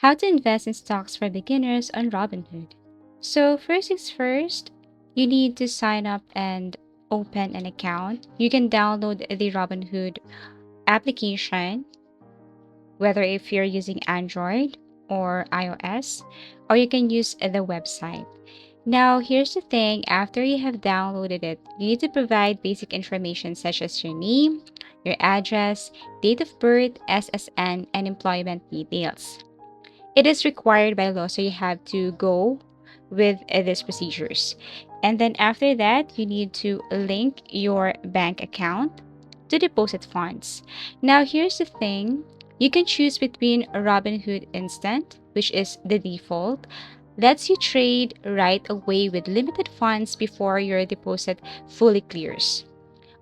How to invest in stocks for beginners on Robinhood. So, first things first, you need to sign up and open an account. You can download the Robinhood application, whether if you're using Android or iOS, or you can use the website. Now, here's the thing, after you have downloaded it, you need to provide basic information such as your name, your address, date of birth, SSN, and employment details. It is required by law, so you have to go with these procedures. And then after that, you need to link your bank account to deposit funds. Now, here's the thing, you can choose between Robinhood Instant, which is the default, lets you trade right away with limited funds before your deposit fully clears.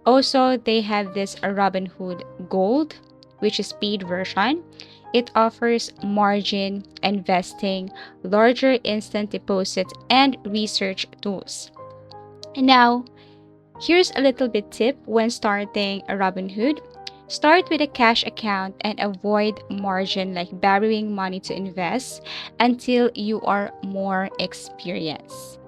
Also, they have this Robinhood Gold, which is paid version. It offers margin, investing, larger instant deposits, and research tools. Now, here's a little bit tip when starting a Robinhood. Start with a cash account and avoid margin like borrowing money to invest until you are more experienced.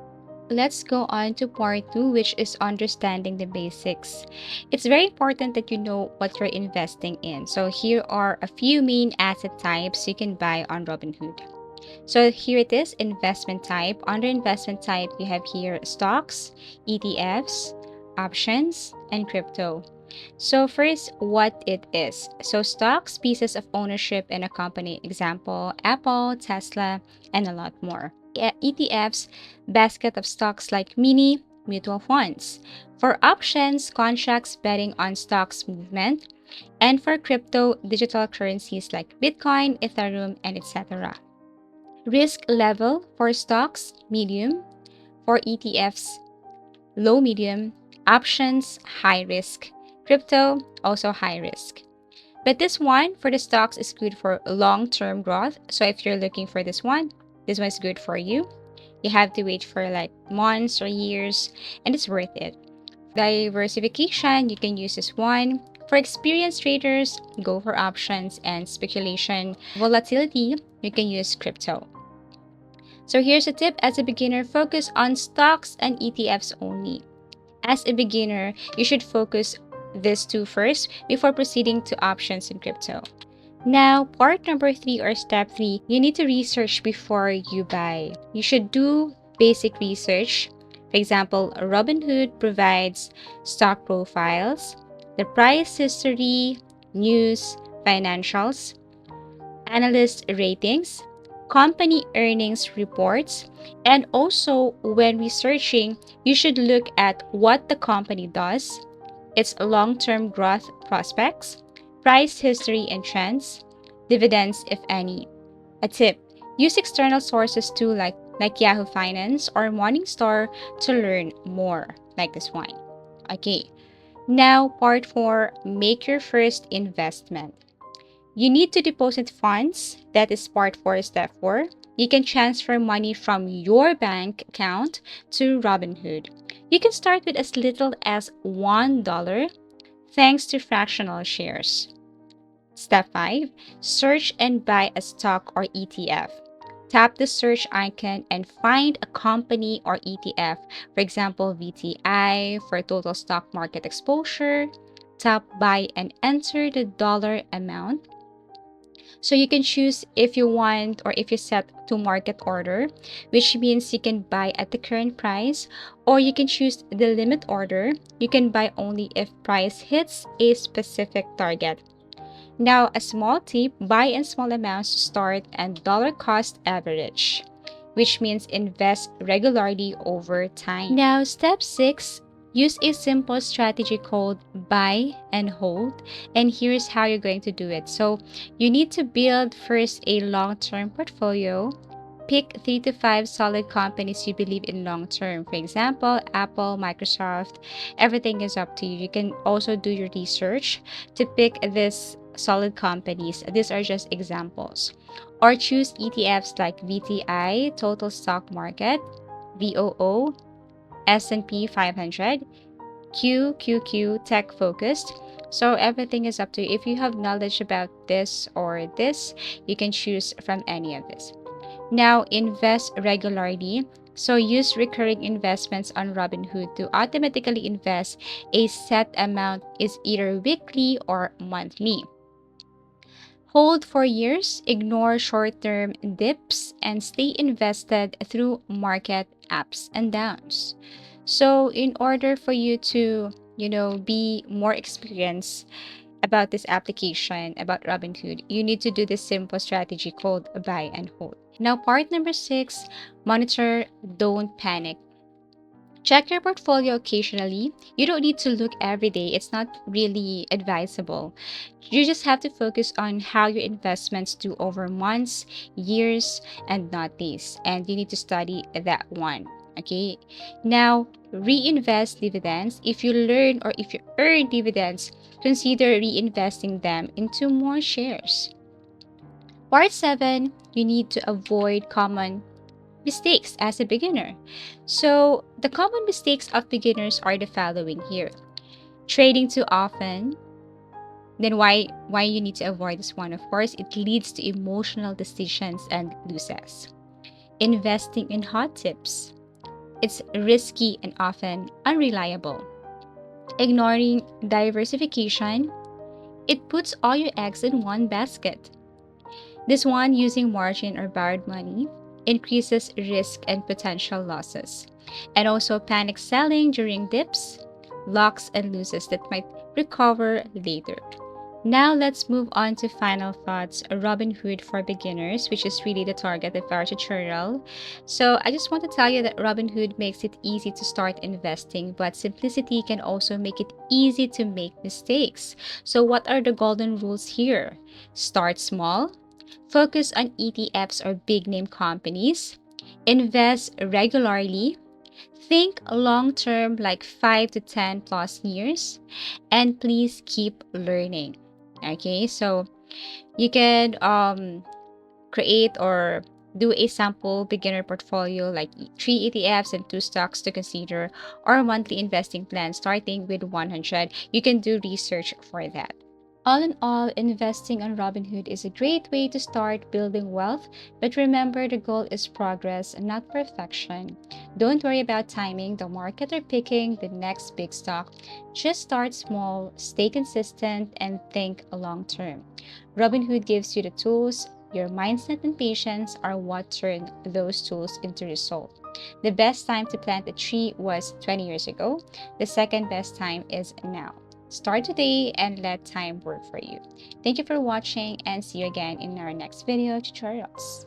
Let's go on to part 2, which is understanding the basics. It's very important that you know what you're investing in. So here are a few main asset types you can buy on Robinhood. So here it is, investment type. Under investment type, you have here stocks, ETFs, options, and crypto. So first, what it is. So stocks, pieces of ownership in a company, example, Apple, Tesla, and a lot more. ETFs, basket of stocks like mini mutual funds. For options, contracts betting on stocks movement. And for crypto, digital currencies like Bitcoin, Ethereum, and etc. Risk level for stocks, medium. For ETFs, low medium. Options, high risk. Crypto, also high risk. But this one for the stocks is good for long-term growth. So if you're looking for this one is good for you. You have to wait for like months or years, and it's worth it. Diversification, you can use this one. For experienced traders, go for options and speculation. Volatility, you can use crypto. So here's a tip, as a beginner, focus on stocks and ETFs only. As a beginner, you should focus these two first before proceeding to options and crypto. Now, part number 3 or step 3, you need to research before you buy. You should do basic research. For example, Robinhood provides stock profiles, the price history, news, financials, analyst ratings, company earnings reports, and also when researching, you should look at what the company does, its long-term growth prospects, price history and trends, dividends if any. A tip, use external sources too like Yahoo Finance or Morningstar to learn more, like this one. Okay, now part 4, make your first investment. You need to deposit funds. That is part 4, step 4. You can transfer money from your bank account to Robinhood. You can start with as little as $1 thanks to fractional shares. Step 5. Search and buy a stock or ETF. Tap the search icon and find a company or ETF. For example, VTI for total stock market exposure. Tap buy and enter the dollar amount. So you can choose if you want or if you set to market order, which means you can buy at the current price, or you can choose the limit order. You can buy only if price hits a specific target. Now, a small tip, buy in small amounts to start and dollar cost average, which means invest regularly over time. Now, step 6, use a simple strategy called buy and hold. And here's how you're going to do it. So you need to build first a long-term portfolio. Pick 3 to 5 solid companies you believe in long term. For example, Apple, Microsoft, everything is up to you. You can also do your research to pick these solid companies. These are just examples. Or choose ETFs like VTI, Total Stock Market, VOO, S&P 500, QQQ tech focused. So everything is up to you. If you have knowledge about this or this, you can choose from any of this. Now, invest regularly. So use recurring investments on Robinhood to automatically invest a set amount is either weekly or monthly. Hold for years, ignore short-term dips, and stay invested through market ups and downs. So in order for you to, be more experienced about this application, about Robinhood, you need to do this simple strategy called buy and hold. Now, part number 6, monitor, don't panic. Check your portfolio occasionally. You don't need to look every day. It's not really advisable. You just have to focus on how your investments do over months, years, and not days. And you need to study that one. Okay. Now, reinvest dividends. If you learn or if you earn dividends, consider reinvesting them into more shares. Part 7, you need to avoid common mistakes as a beginner. So, the common mistakes of beginners are the following here. Trading too often. Then why you need to avoid this one? Of course, it leads to emotional decisions and losses. Investing in hot tips. It's risky and often unreliable. Ignoring diversification. It puts all your eggs in one basket. This one, using margin or borrowed money, increases risk and potential losses. And also panic selling during dips, locks and losses that might recover later. Now let's move on to final thoughts, Robinhood for beginners, which is really the target of our tutorial. So I just want to tell you that Robinhood makes it easy to start investing, but simplicity can also make it easy to make mistakes. So what are the golden rules here? Start small, focus on ETFs or big name companies, invest regularly, think long term like 5 to 10 plus years, and please keep learning. Okay, so you can create or do a sample beginner portfolio like 3 ETFs and 2 stocks to consider, or a monthly investing plan starting with 100. You can do research for that. All in all, investing on Robinhood is a great way to start building wealth, but remember the goal is progress and not perfection. Don't worry about timing the market or picking the next big stock. Just start small, stay consistent, and think long term. Robinhood gives you the tools. Your mindset and patience are what turn those tools into results. The best time to plant a tree was 20 years ago. The second best time is now. Start today and let time work for you. Thank you for watching and see you again in our next video tutorials.